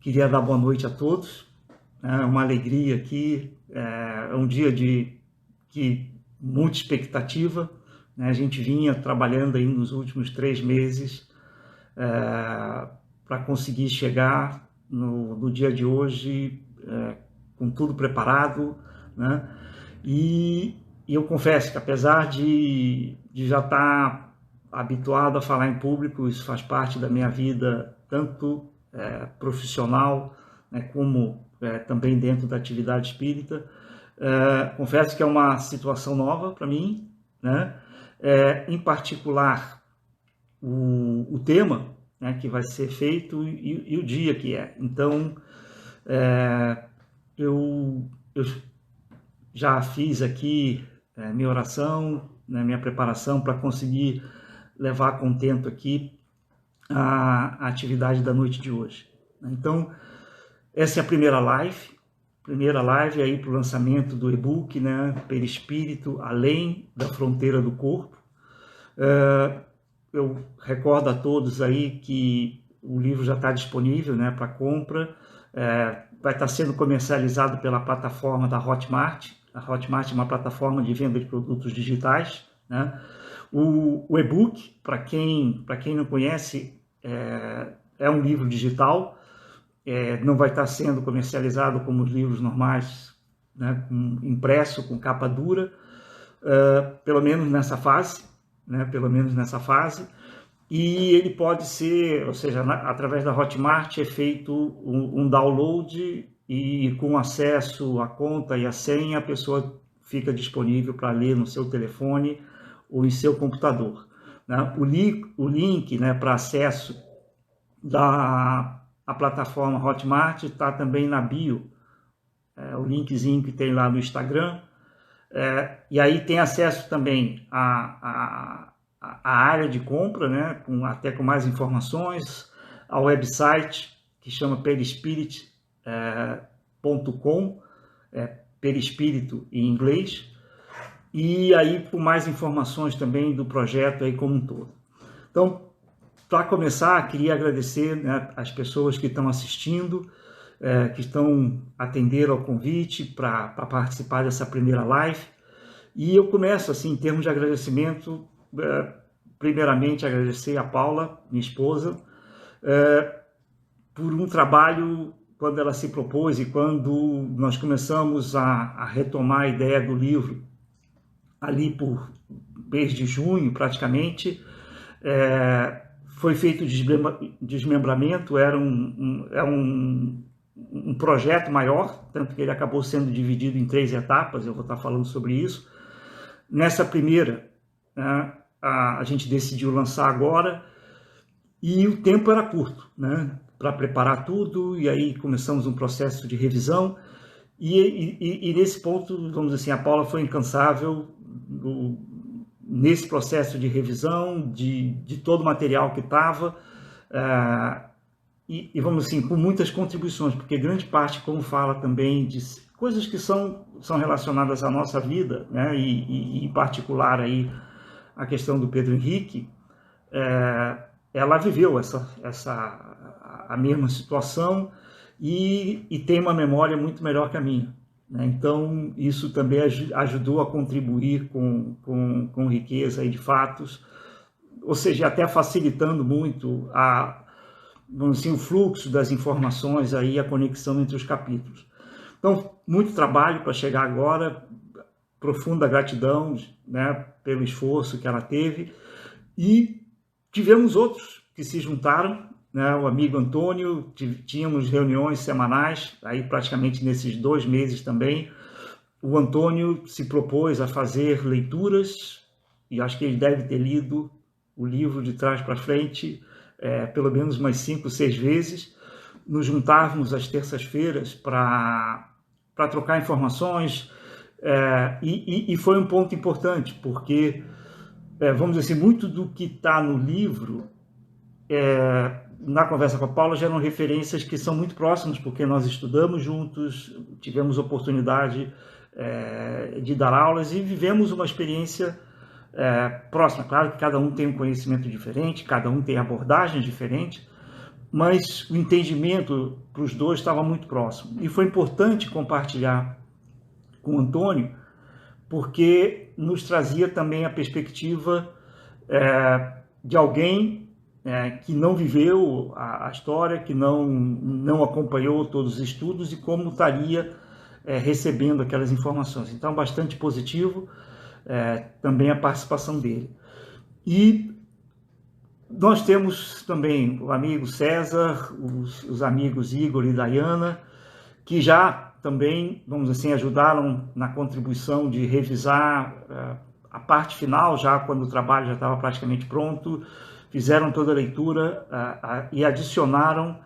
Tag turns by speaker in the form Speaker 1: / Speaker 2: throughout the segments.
Speaker 1: Queria dar boa noite a todos. É uma alegria aqui, é um dia de muita expectativa, né? A gente vinha trabalhando aí nos últimos 3 meses para conseguir chegar no dia de hoje com tudo preparado, né? E eu confesso que apesar de já estar habituado a falar em público, isso faz parte da minha vida, tanto profissional, né, como também dentro da atividade espírita. Confesso que é uma situação nova para mim, né? Em particular o tema, né, que vai ser feito e o dia que é. Então, eu já fiz aqui minha oração, né, minha preparação para conseguir levar a contento aqui a atividade da noite de hoje. Então, essa é a primeira live aí para o lançamento do e-book, né, Perispírito, Além da Fronteira do Corpo. Eu recordo a todos aí que o livro já está disponível, né, para compra. Vai estar sendo comercializado pela plataforma da Hotmart. A Hotmart é uma plataforma de venda de produtos digitais, né? O e-book, para quem não conhece, é um livro digital, não vai estar sendo comercializado como os livros normais, né, impresso, com capa dura, pelo menos nessa fase, né, e ele pode ser, ou seja, através da Hotmart é feito um download e com acesso à conta e à senha a pessoa fica disponível para ler no seu telefone ou em seu computador, né? O link, né, para acesso a plataforma Hotmart está também na bio, o linkzinho que tem lá no Instagram, e aí tem acesso também à área de compra, né, até com mais informações, ao website que chama perispirit.com, perispírito em inglês, e aí com mais informações também do projeto aí como um todo. Então, para começar, queria agradecer, né, as pessoas que estão assistindo, que estão atendendo ao convite para participar dessa primeira live. E eu começo, assim, em termos de agradecimento, primeiramente agradecer a Paula, minha esposa, por um trabalho, quando ela se propôs e quando nós começamos a retomar a ideia do livro, ali por mês de junho, praticamente, foi feito o desmembramento, era um projeto maior, tanto que ele acabou sendo dividido em 3 etapas, eu vou estar falando sobre isso. Nessa primeira, né, a gente decidiu lançar agora, e o tempo era curto, né, para preparar tudo, e aí começamos um processo de revisão, e nesse ponto, vamos dizer assim, a Paula foi incansável nesse processo de revisão de todo o material que estava, e vamos assim, com muitas contribuições, porque grande parte, como fala também, de coisas que são relacionadas à nossa vida, né, e em particular aí a questão do Pedro Henrique, ela viveu a mesma situação e tem uma memória muito melhor que a minha, né? Então, isso também ajudou a contribuir com riqueza aí de fatos, ou seja, até facilitando muito vamos dizer, o fluxo das informações, aí, a conexão entre os capítulos. Então, muito trabalho para chegar agora, profunda gratidão, né, pelo esforço que ela teve, e tivemos outros que se juntaram, né, o amigo Antônio, tínhamos reuniões semanais, aí praticamente nesses 2 meses também. O Antônio se propôs a fazer leituras, e acho que ele deve ter lido o livro de trás para frente, pelo menos umas 5, 6 vezes. Nos juntávamos às terças-feiras para trocar informações, e foi um ponto importante, porque, vamos dizer assim, muito do que está no livro, na conversa com a Paula, já eram referências que são muito próximas, porque nós estudamos juntos, tivemos oportunidade de dar aulas e vivemos uma experiência próxima. Claro que cada um tem um conhecimento diferente, cada um tem abordagens diferentes, mas o entendimento para os dois estava muito próximo. E foi importante compartilhar com o Antônio, porque nos trazia também a perspectiva de alguém que não viveu a história, que não acompanhou todos os estudos e como estaria recebendo aquelas informações. Então, bastante positivo também a participação dele. E nós temos também o amigo César, os amigos Igor e Dayana, que já também, vamos assim, ajudaram na contribuição de revisar a parte final, já quando o trabalho já estava praticamente pronto, fizeram toda a leitura e adicionaram,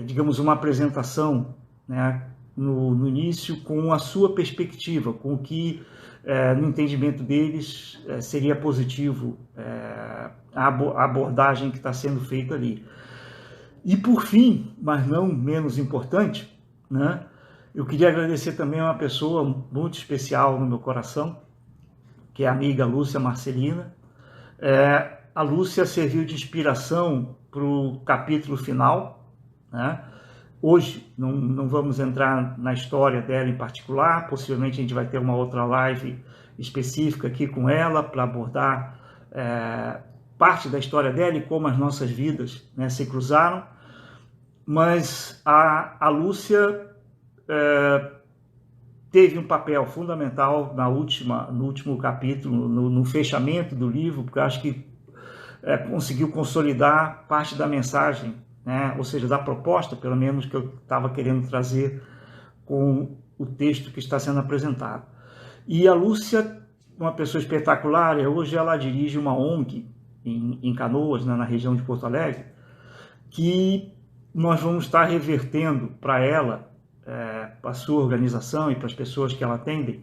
Speaker 1: digamos, uma apresentação, né, no início com a sua perspectiva, com o que, no entendimento deles, seria positivo a abordagem que está sendo feita ali. E por fim, mas não menos importante, né, eu queria agradecer também a uma pessoa muito especial no meu coração, que é a amiga Lúcia Marcelina. A Lúcia serviu de inspiração para o capítulo final, né? Hoje não vamos entrar na história dela em particular, possivelmente a gente vai ter uma outra live específica aqui com ela para abordar parte da história dela e como as nossas vidas, né, se cruzaram. Mas a Lúcia teve um papel fundamental no último capítulo, no fechamento do livro, porque eu acho que conseguiu consolidar parte da mensagem, né? Ou seja, da proposta, pelo menos, que eu estava querendo trazer com o texto que está sendo apresentado. E a Lúcia, uma pessoa espetacular, hoje ela dirige uma ONG em Canoas, né, na região de Porto Alegre, que nós vamos estar revertendo para ela, para a sua organização e para as pessoas que ela atende,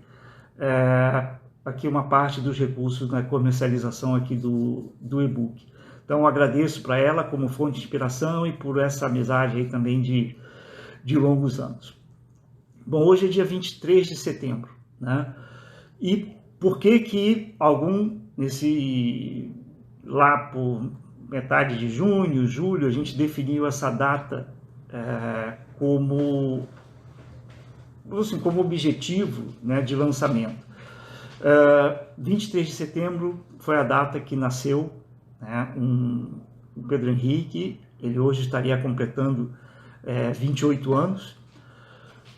Speaker 1: aqui uma parte dos recursos na comercialização aqui do e-book. Então, eu agradeço para ela como fonte de inspiração e por essa amizade aí também de longos anos. Bom, hoje é dia 23 de setembro, né? E por que lá por metade de junho, julho, a gente definiu essa data como objetivo, né, de lançamento? 23 de setembro foi a data que nasceu, né, o Pedro Henrique. Ele hoje estaria completando 28 anos.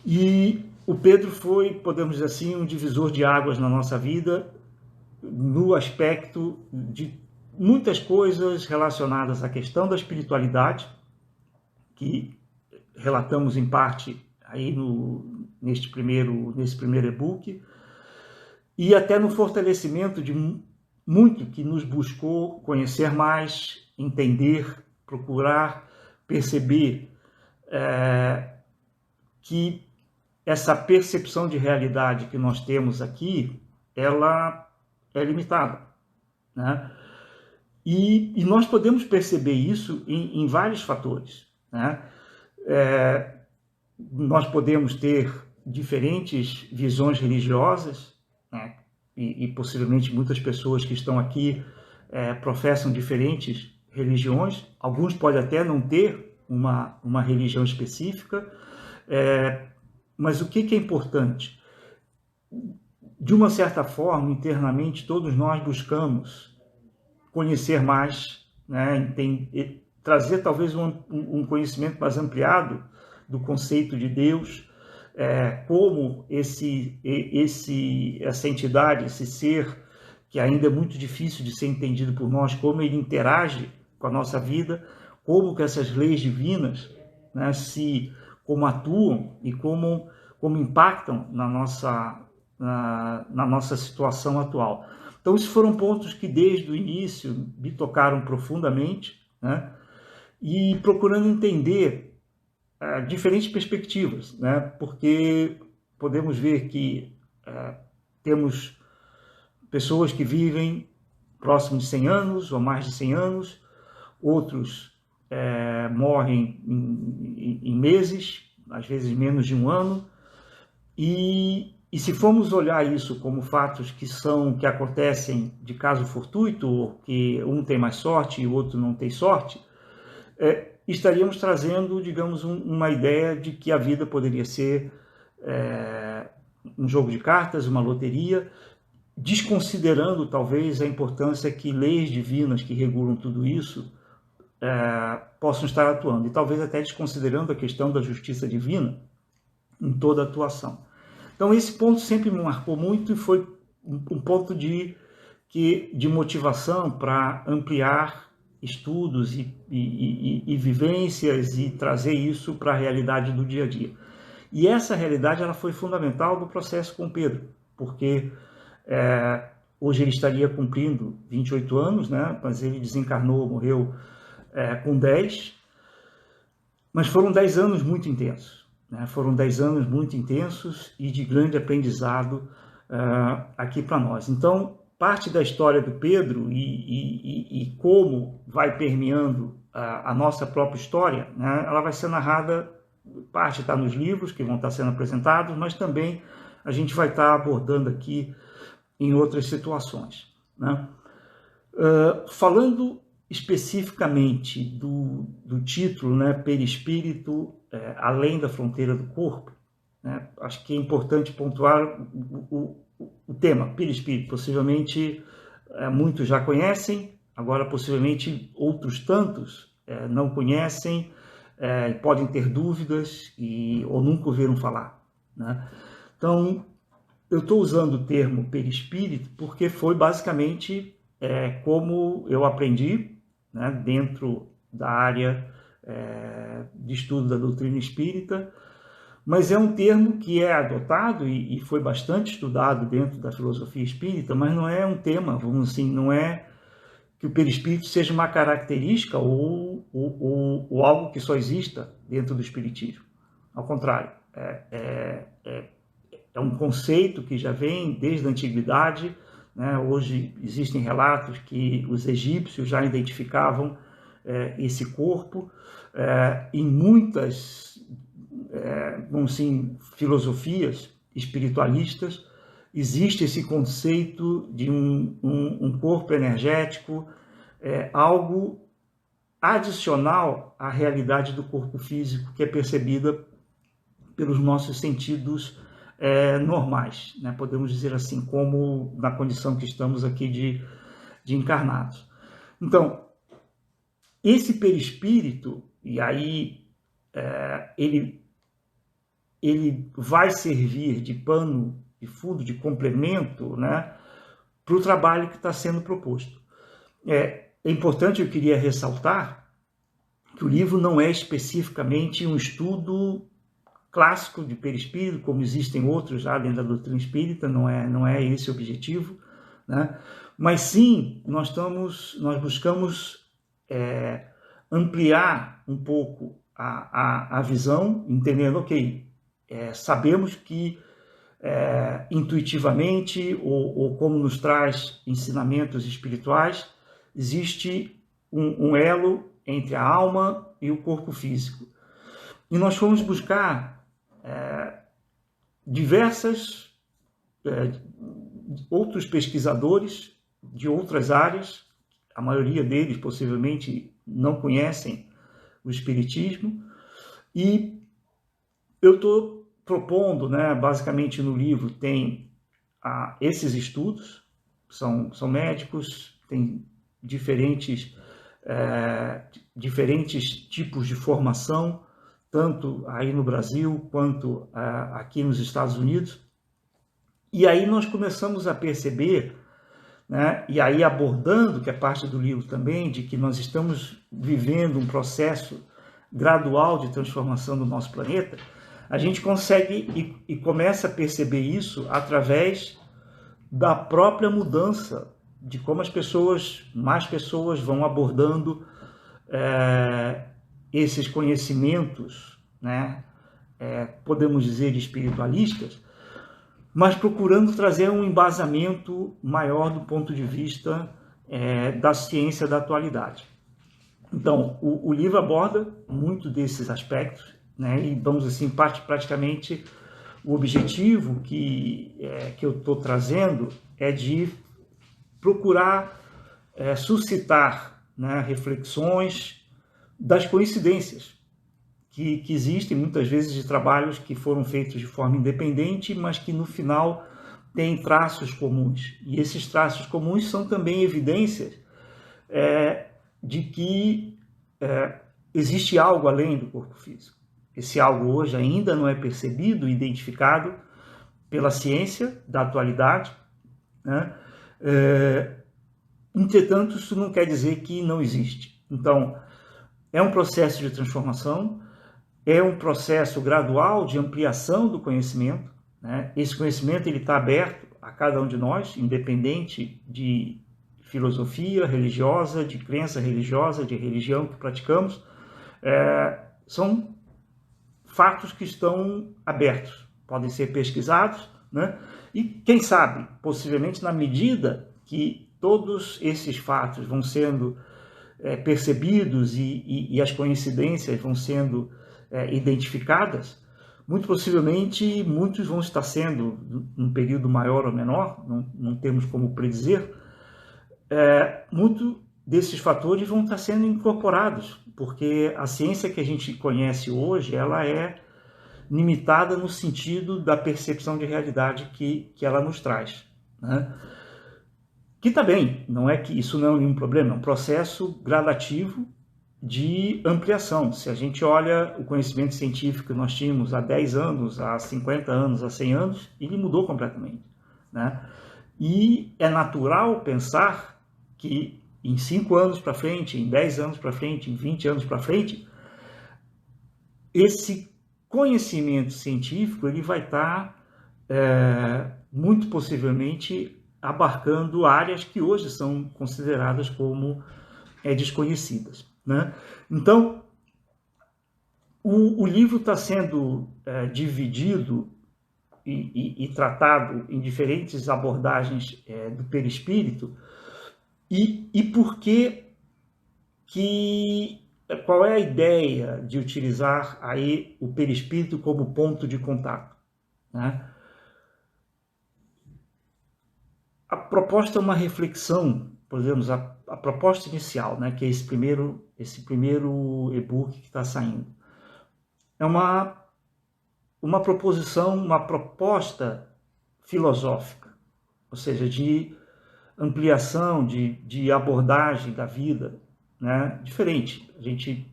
Speaker 1: E o Pedro foi, podemos dizer assim, um divisor de águas na nossa vida, no aspecto de muitas coisas relacionadas à questão da espiritualidade, que relatamos em parte aí nesse primeiro e-book, e até no fortalecimento de muito que nos buscou conhecer mais, entender, procurar perceber que essa percepção de realidade que nós temos aqui, ela é limitada, né? E nós podemos perceber isso em vários fatores, né? Nós podemos ter diferentes visões religiosas, né? E possivelmente muitas pessoas que estão aqui professam diferentes religiões. Alguns podem até não ter uma religião específica, mas o que é importante? De uma certa forma, internamente, todos nós buscamos conhecer mais, né? Trazer talvez um conhecimento mais ampliado do conceito de Deus, como essa entidade, esse ser que ainda é muito difícil de ser entendido por nós, como ele interage com a nossa vida, como que essas leis divinas, né, como atuam e como impactam na nossa situação atual. Então, esses foram pontos que desde o início me tocaram profundamente, né, e procurando entender diferentes perspectivas, né, porque podemos ver que temos pessoas que vivem próximo de 100 anos ou mais de 100 anos, outros morrem em meses, às vezes menos de um ano, e se formos olhar isso como fatos que acontecem de caso fortuito, que um tem mais sorte e o outro não tem sorte, estaríamos trazendo, digamos, uma ideia de que a vida poderia ser um jogo de cartas, uma loteria, desconsiderando talvez a importância que leis divinas que regulam tudo isso possam estar atuando, e talvez até desconsiderando a questão da justiça divina em toda a atuação. Então esse ponto sempre me marcou muito e foi um ponto de motivação para ampliar estudos e vivências e trazer isso para a realidade do dia a dia. E essa realidade ela foi fundamental no processo com Pedro, porque hoje ele estaria cumprindo 28 anos, né? Mas ele desencarnou, morreu com 10, mas foram 10 anos muito intensos, né? Foram 10 anos muito intensos e de grande aprendizado aqui para nós. Então, parte da história do Pedro e como vai permeando a nossa própria história, né? Ela vai ser narrada, parte está nos livros que vão estar sendo apresentados, mas também a gente vai estar abordando aqui em outras situações, né? Falando especificamente do título, né, Perispírito, além da fronteira do corpo, né? Acho que é importante pontuar o tema, perispírito. Possivelmente muitos já conhecem, agora possivelmente outros tantos não conhecem, podem ter dúvidas ou nunca ouviram falar, né? Então, eu estou usando o termo perispírito porque foi basicamente como eu aprendi, né, dentro da área de estudo da doutrina espírita, mas é um termo que é adotado e foi bastante estudado dentro da filosofia espírita, mas não é um tema, vamos assim, não é que o perispírito seja uma característica ou algo que só exista dentro do espiritismo. Ao contrário, é um conceito que já vem desde a antiguidade, né? Hoje existem relatos que os egípcios já identificavam esse corpo. Em muitas vamos assim, filosofias espiritualistas, existe esse conceito de um corpo energético, algo adicional à realidade do corpo físico, que é percebida pelos nossos sentidos normais, né? Podemos dizer assim, como na condição que estamos aqui de encarnados. Então, esse perispírito, e aí ele vai servir de pano de fundo, de complemento, né, para o trabalho que está sendo proposto. É importante, eu queria ressaltar que o livro não é especificamente um estudo clássico de perispírito, como existem outros já dentro da doutrina espírita, não é esse o objetivo, né? Mas sim, nós buscamos ampliar um pouco a visão, entendendo, sabemos que intuitivamente, ou como nos traz ensinamentos espirituais, existe um elo entre a alma e o corpo físico. E nós fomos buscar outros pesquisadores de outras áreas, a maioria deles possivelmente não conhecem o espiritismo, e eu estou propondo, né, basicamente no livro tem esses estudos, são médicos, tem diferentes tipos de formação, tanto aí no Brasil quanto aqui nos Estados Unidos. E aí nós começamos a perceber, né, e aí abordando, que é parte do livro também, de que nós estamos vivendo um processo gradual de transformação do nosso planeta, a gente consegue e começa a perceber isso através da própria mudança, de como mais pessoas vão abordando esses conhecimentos, né, podemos dizer espiritualistas, mas procurando trazer um embasamento maior do ponto de vista da ciência da atualidade. Então, o livro aborda muito desses aspectos, né, e vamos assim, praticamente o objetivo que eu estou trazendo é de procurar suscitar, né, reflexões das coincidências que existem muitas vezes de trabalhos que foram feitos de forma independente, mas que no final têm traços comuns. E esses traços comuns são também evidências de que existe algo além do corpo físico. Esse algo hoje ainda não é percebido, identificado pela ciência da atualidade, né? Entretanto, isso não quer dizer que não existe. Então, é um processo de transformação, é um processo gradual de ampliação do conhecimento, né? Esse conhecimento está aberto a cada um de nós, independente de filosofia religiosa, de crença religiosa, de religião que praticamos. São fatos que estão abertos, podem ser pesquisados, né? E quem sabe, possivelmente na medida que todos esses fatos vão sendo percebidos e as coincidências vão sendo identificadas, muito possivelmente muitos vão estar sendo, num período maior ou menor, não temos como predizer, muito desses fatores vão estar sendo incorporados, porque a ciência que a gente conhece hoje, ela é limitada no sentido da percepção de realidade que ela nos traz, né? Que está bem, não é que isso não é nenhum problema, é um processo gradativo de ampliação. Se a gente olha o conhecimento científico que nós tínhamos há 10 anos, há 50 anos, há 100 anos, ele mudou completamente, né? E é natural pensar que em 5 anos para frente, em 10 anos para frente, em 20 anos para frente, esse conhecimento científico ele vai estar muito possivelmente abarcando áreas que hoje são consideradas como desconhecidas, né? Então, o livro está sendo dividido e tratado em diferentes abordagens do perispírito. E por que qual é a ideia de utilizar aí o perispírito como ponto de contato, né? A proposta é uma reflexão, por exemplo, a proposta inicial, né, que é esse primeiro e-book que está saindo. É uma proposição, uma proposta filosófica, ou seja, de ampliação, de abordagem da vida, né, diferente. A gente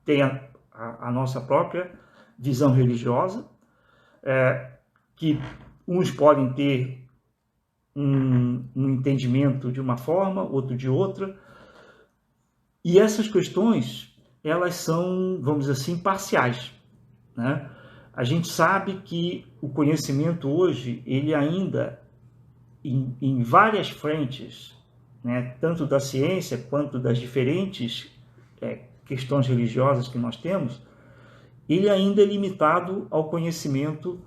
Speaker 1: tem a nossa própria visão religiosa, que uns podem ter um entendimento de uma forma, outro de outra, e essas questões, elas são, vamos dizer assim, parciais, né? A gente sabe que o conhecimento hoje, ele ainda, em várias frentes, né, tanto da ciência quanto das diferentes questões religiosas que nós temos, ele ainda é limitado ao conhecimento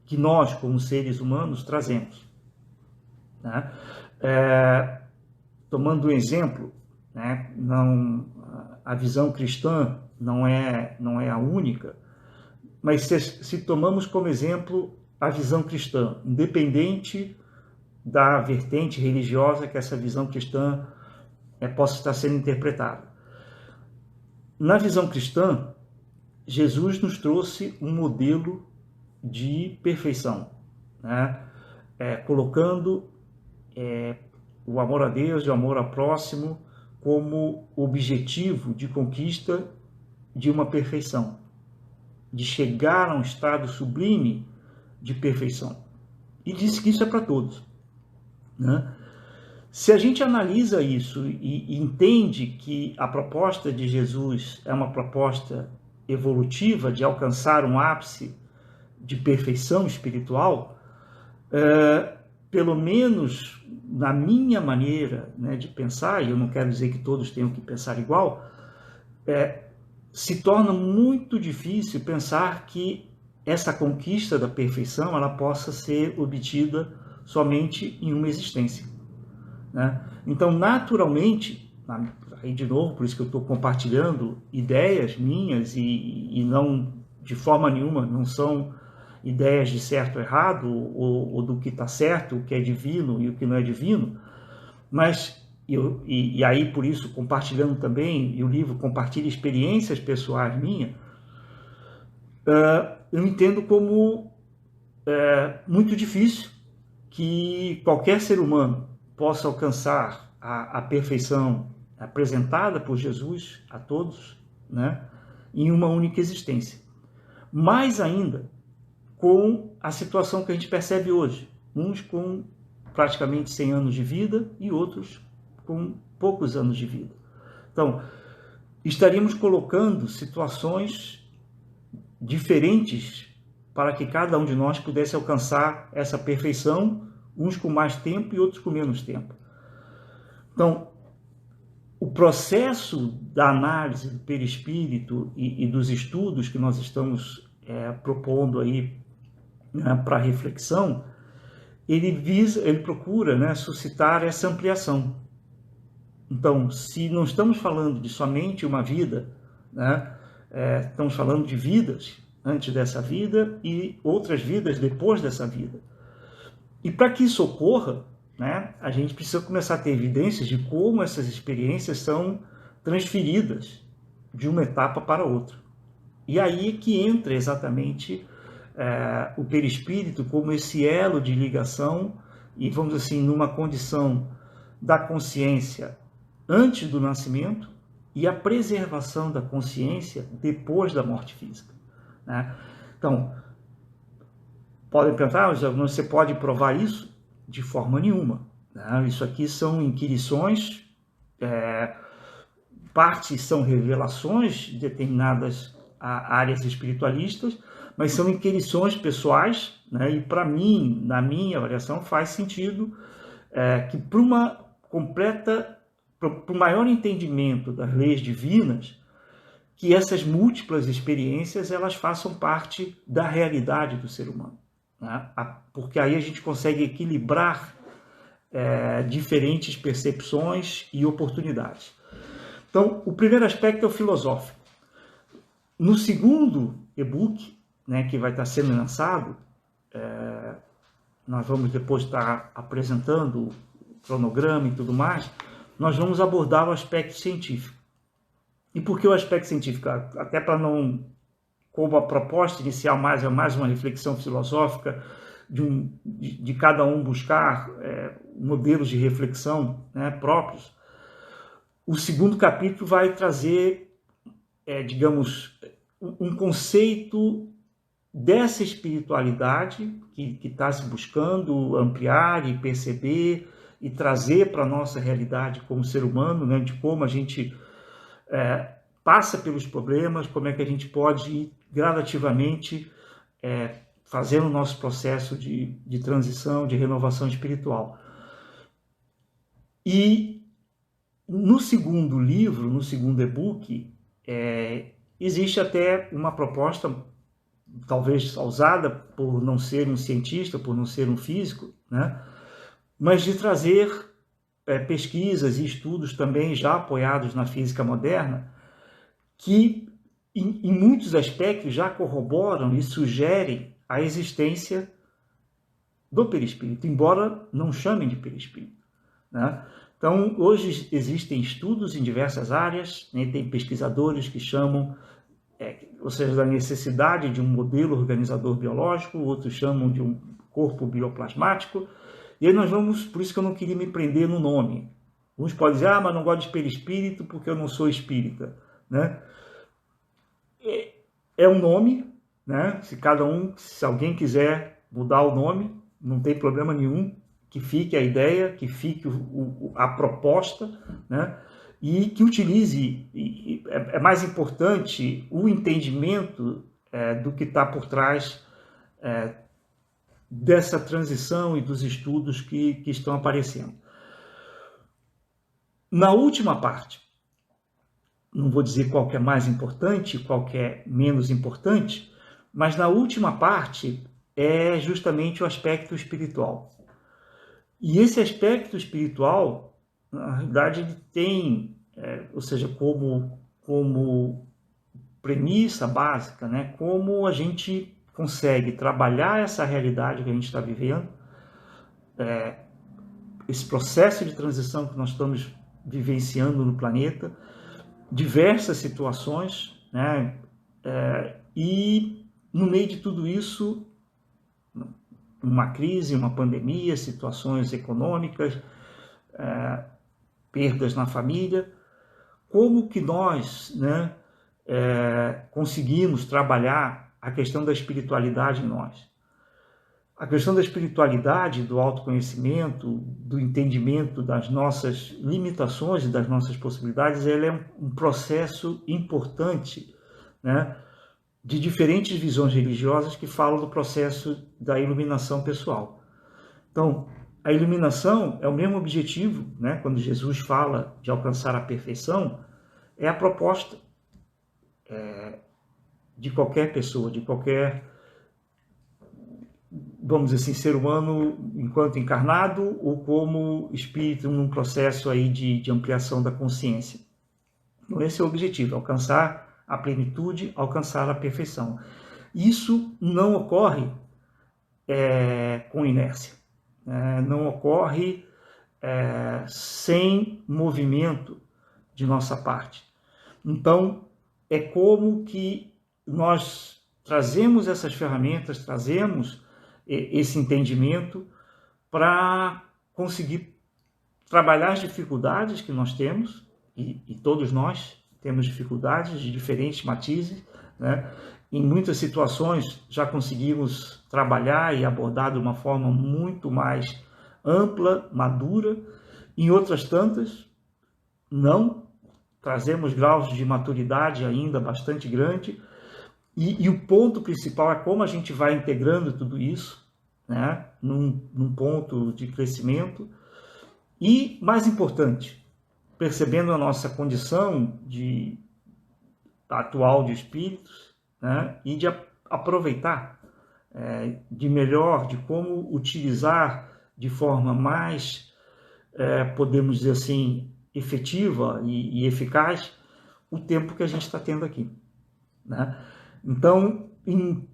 Speaker 1: que nós, como seres humanos, trazemos, né? Tomando um exemplo, né, a visão cristã não é a única, mas se tomamos como exemplo a visão cristã, independente da vertente religiosa que essa visão cristã possa estar sendo interpretada. Na visão cristã, Jesus nos trouxe um modelo de perfeição, né? Colocando o amor a Deus e o amor ao próximo como objetivo de conquista de uma perfeição, de chegar a um estado sublime de perfeição. E disse que isso é para todos, né? Se a gente analisa isso e entende que a proposta de Jesus é uma proposta evolutiva de alcançar um ápice de perfeição espiritual, pelo menos na minha maneira, né, de pensar, e eu não quero dizer que todos tenham que pensar igual, se torna muito difícil pensar que essa conquista da perfeição ela possa ser obtida somente em uma existência, né? Então, naturalmente, aí de novo, por isso que eu estou compartilhando ideias minhas e não, de forma nenhuma, não são ideias de certo ou errado, ou do que está certo, o que é divino e o que não é divino, mas e aí por isso compartilhando também, e o livro compartilha experiências pessoais minhas, eu entendo como muito difícil que qualquer ser humano possa alcançar a perfeição apresentada por Jesus a todos, né, em uma única existência. Mais ainda com a situação que a gente percebe hoje, uns com praticamente 100 anos de vida e outros com poucos anos de vida. Então, estaríamos colocando situações diferentes para que cada um de nós pudesse alcançar essa perfeição, uns com mais tempo e outros com menos tempo. Então, o processo da análise do perispírito e dos estudos que nós estamos propondo aí, né, para reflexão, ele procura, né, suscitar essa ampliação. Então, se não estamos falando de somente uma vida, né, estamos falando de vidas antes dessa vida e outras vidas depois dessa vida. E para que isso ocorra, né, a gente precisa começar a ter evidências de como essas experiências são transferidas de uma etapa para outra. E aí é que entra exatamente o perispírito como esse elo de ligação e, vamos dizer assim, numa condição da consciência antes do nascimento e a preservação da consciência depois da morte física, né? Então, podem perguntar, você pode provar isso? De forma nenhuma, né? Isso aqui são inquirições, partes são revelações de determinadas áreas espiritualistas, mas são inquirições pessoais, né? E para mim, na minha avaliação, faz sentido que para o maior entendimento das leis divinas, que essas múltiplas experiências elas façam parte da realidade do ser humano, né? Porque aí a gente consegue equilibrar diferentes percepções e oportunidades. Então, o primeiro aspecto é o filosófico. No segundo e-book, né, que vai estar sendo lançado, nós vamos depois estar apresentando o cronograma e tudo mais, nós vamos abordar o aspecto científico. E por que o aspecto científico? Até para não, como a proposta inicial é mais uma reflexão filosófica, de cada um buscar modelos de reflexão, né, próprios. O segundo capítulo vai trazer, digamos, um conceito dessa espiritualidade que está se buscando ampliar e perceber e trazer para a nossa realidade como ser humano, né, de como a gente passa pelos problemas, como é que a gente pode ir gradativamente fazendo o nosso processo de transição, de renovação espiritual. E no segundo livro, no segundo e-book, existe até uma proposta, talvez ousada por não ser um cientista, por não ser um físico, né? Mas de trazer pesquisas e estudos também já apoiados na física moderna, que em muitos aspectos já corroboram e sugerem a existência do perispírito, embora não chamem de perispírito, né? Então, hoje existem estudos em diversas áreas, né? Tem pesquisadores que chamam, ou seja, da necessidade de um modelo organizador biológico, outros chamam de um corpo bioplasmático, e aí nós vamos, por isso que eu não queria me prender no nome. Uns podem dizer, mas não gosto de perispírito porque eu não sou espírita, né? É um nome, né? Se alguém quiser mudar o nome, não tem problema nenhum, que fique a ideia, que fique a proposta, né? E que utilize, é mais importante o entendimento do que está por trás dessa transição e dos estudos que estão aparecendo. Na última parte, não vou dizer qual que é mais importante, qual que é menos importante, mas na última parte é justamente o aspecto espiritual. E esse aspecto espiritual, na realidade, ele tem, ou seja, como premissa básica, né, como a gente consegue trabalhar essa realidade que a gente está vivendo, esse processo de transição que nós estamos vivenciando no planeta, diversas situações, né? E no meio de tudo isso, uma crise, uma pandemia, situações econômicas, perdas na família, como que nós, né, conseguimos trabalhar a questão da espiritualidade em nós? A questão da espiritualidade, do autoconhecimento, do entendimento das nossas limitações e das nossas possibilidades, ela é um processo importante, né, de diferentes visões religiosas que falam do processo da iluminação pessoal. Então, a iluminação é o mesmo objetivo, né, quando Jesus fala de alcançar a perfeição, é a proposta de qualquer pessoa, de qualquer, vamos dizer assim, ser humano enquanto encarnado ou como espírito num processo aí de ampliação da consciência. Então, esse é o objetivo, alcançar a plenitude, alcançar a perfeição. Isso não ocorre com inércia, não ocorre sem movimento de nossa parte. Então, é como que nós trazemos essas ferramentas, trazemos esse entendimento para conseguir trabalhar as dificuldades que nós temos, e todos nós temos dificuldades de diferentes matizes, né? Em muitas situações já conseguimos trabalhar e abordar de uma forma muito mais ampla, madura, em outras tantas não, trazemos graus de maturidade ainda bastante grande, e o ponto principal é como a gente vai integrando tudo isso, né, num ponto de crescimento, e, mais importante, percebendo a nossa condição atual de espíritos, né, e de aproveitar de melhor, de como utilizar de forma mais, podemos dizer assim, efetiva e eficaz o tempo que a gente está tendo aqui, né? Então, em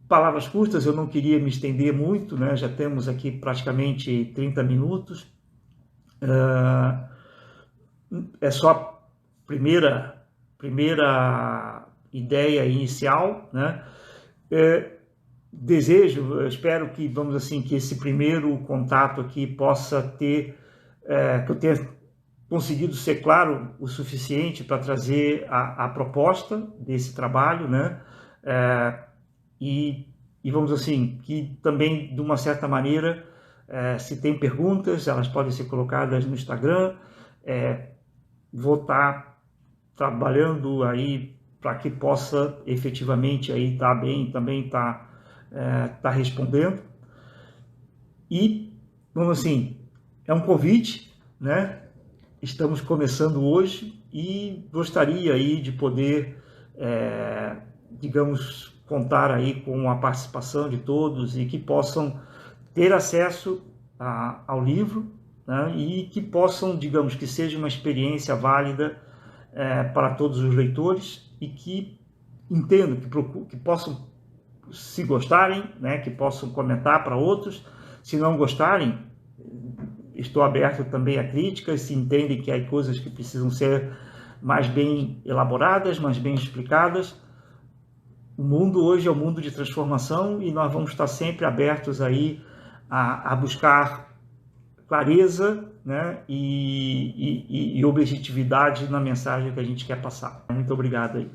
Speaker 1: palavras curtas, eu não queria me estender muito, né? Já temos aqui praticamente 30 minutos. É só a primeira ideia inicial, né? Espero que, vamos assim, que esse primeiro contato aqui possa ter, que eu tenha conseguido ser claro o suficiente para trazer a proposta desse trabalho, né? E vamos assim, que também, de uma certa maneira, se tem perguntas, elas podem ser colocadas no Instagram. Vou estar trabalhando aí para que possa efetivamente aí estar bem, também estar respondendo. E, vamos assim, é um convite, né? Estamos começando hoje e gostaria aí de poder, digamos, contar aí com a participação de todos e que possam ter acesso ao livro, né, e que possam, digamos, que seja uma experiência válida para todos os leitores e que entendam, que possam, se gostarem, né, que possam comentar para outros. Se não gostarem, estou aberto também a críticas, se entendem que há coisas que precisam ser mais bem elaboradas, mais bem explicadas. O mundo hoje é um mundo de transformação e nós vamos estar sempre abertos aí a buscar clareza, né, e objetividade na mensagem que a gente quer passar. Muito obrigado aí.